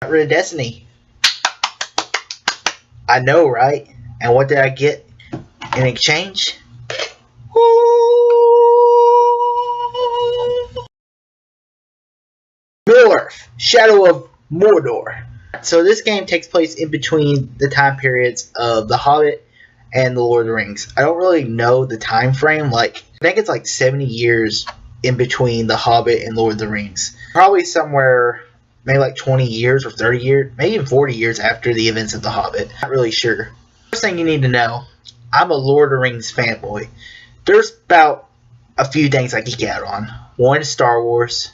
Got rid of Destiny. I know, right? And what did I get in exchange? Middle-earth, Shadow of Mordor. So this game takes place in between the time periods of The Hobbit and The Lord of the Rings. I don't really know the time frame. I think it's like 70 years in between The Hobbit and Lord of the Rings. Probably somewhere, maybe like 20 years or 30 years, maybe even 40 years after the events of The Hobbit. Not really sure. First thing you need to know, I'm a Lord of the Rings fanboy. There's about a few things I geek out on. One is Star Wars.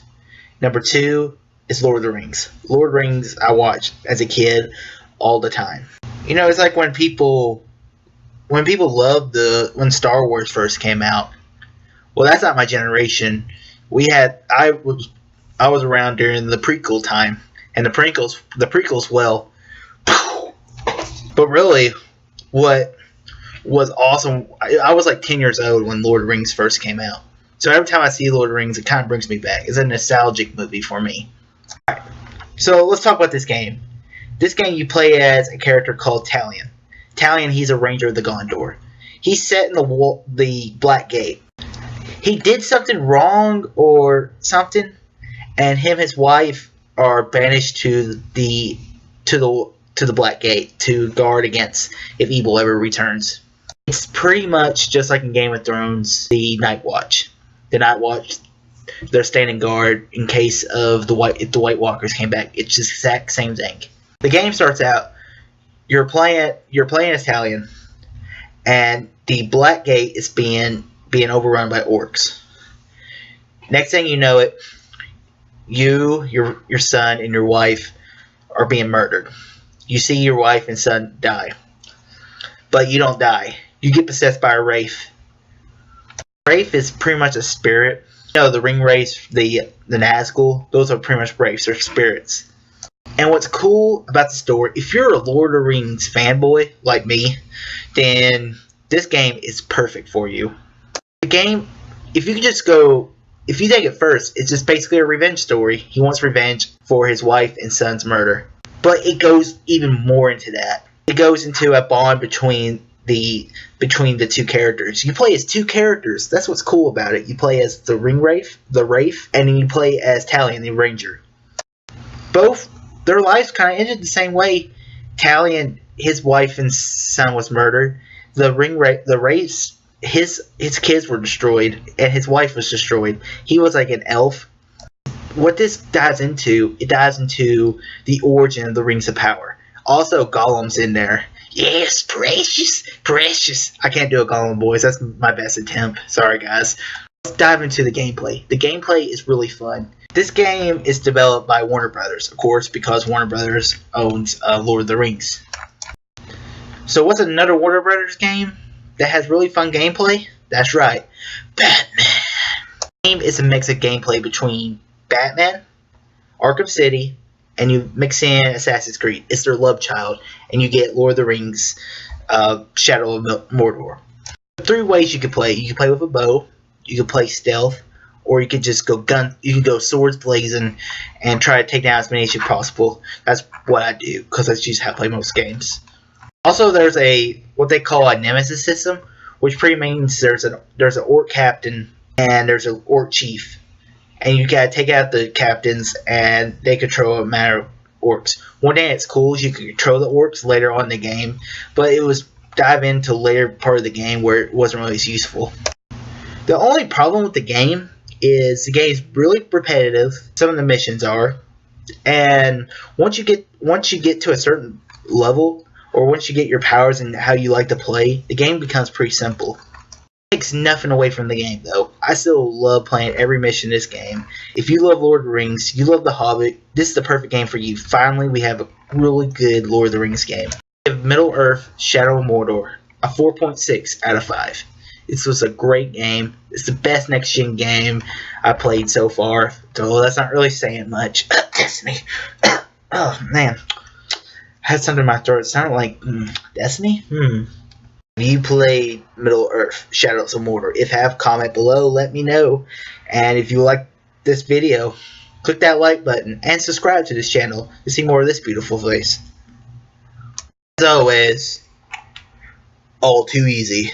Number two is Lord of the Rings. Lord of the Rings I watched as a kid all the time. You know, it's like when people loved when Star Wars first came out. Well, that's not my generation. I was around during the prequel time, and the prequels, well, but really, what was awesome, I was like 10 years old when Lord of the Rings first came out. So every time I see Lord of the Rings, it kind of brings me back. It's a nostalgic movie for me. Alright, so let's talk about this game. This game you play as a character called Talion. Talion, he's a ranger of the Gondor. He's set in the Black Gate. He did something wrong or something, and him and his wife are banished to the Black Gate to guard against if evil ever returns. It's pretty much just like in Game of Thrones, the Night Watch. The Night Watch, they're standing guard in case of if the White Walkers came back. It's just the exact same thing. The game starts out, you're playing as Talion, and the Black Gate is being overrun by orcs. Next thing you know it, your son and your wife are being murdered. You see your wife and son die. But you don't die. You get possessed by a wraith. Wraith is pretty much a spirit. You know, the ring wraiths, the Nazgul, those are pretty much wraiths. They're spirits. And what's cool about the story, if you're a Lord of the Rings fanboy like me, then this game is perfect for you. The game, if you take it first, it's just basically a revenge story. He wants revenge for his wife and son's murder. But it goes even more into that. It goes into a bond between the two characters. You play as two characters. That's what's cool about it. You play as the Wraith, and then you play as Talion, the Ranger. Both their lives kind of ended the same way. Talion, his wife and son was murdered. The Wraith, his kids were destroyed, and his wife was destroyed. He was like an elf. What this dives into, the origin of the Rings of Power. Also, Gollum's in there. Yes, precious. I can't do a Gollum, boys. That's my best attempt. Sorry, guys. Let's dive into the gameplay. The gameplay is really fun. This game is developed by Warner Brothers, of course, because Warner Brothers owns Lord of the Rings. So what's another Warner Brothers game that has really fun gameplay? That's right, Batman. The game is a mix of gameplay between Batman, Arkham City, and you mix in Assassin's Creed. It's their love child, and you get Lord of the Rings, Shadow of Mordor. 3 ways you can play. You can play with a bow, you can play stealth, or you can just go you can go swords blazing and try to take down as many as possible. That's what I do, because that's just how I play most games. Also, there's what they call a nemesis system, which pretty means there's an orc captain and there's an orc chief. And you gotta take out the captains, and they control a matter of orcs. One thing that's cool is you can control the orcs later on in the game, but it was dive into later part of the game where it wasn't really as useful. The only problem with the game is the game is really repetitive. Some of the missions are, and once you get to a certain level, or once you get your powers and how you like to play, the game becomes pretty simple. Takes nothing away from the game, though. I still love playing every mission in this game. If you love Lord of the Rings, you love The Hobbit, this is the perfect game for you. Finally, we have a really good Lord of the Rings game. We have Middle-earth, Shadow of Mordor, a 4.6 out of 5. This was a great game. It's the best next-gen game I played so far, so that's not really saying much. Destiny. Oh, man. I had something in my throat. It sounded like, Destiny? Have you played Middle-earth, Shadows of Mordor? If you have, comment below, let me know. And if you like this video, Click that like button and subscribe to this channel to see more of this beautiful face. As always, all too easy.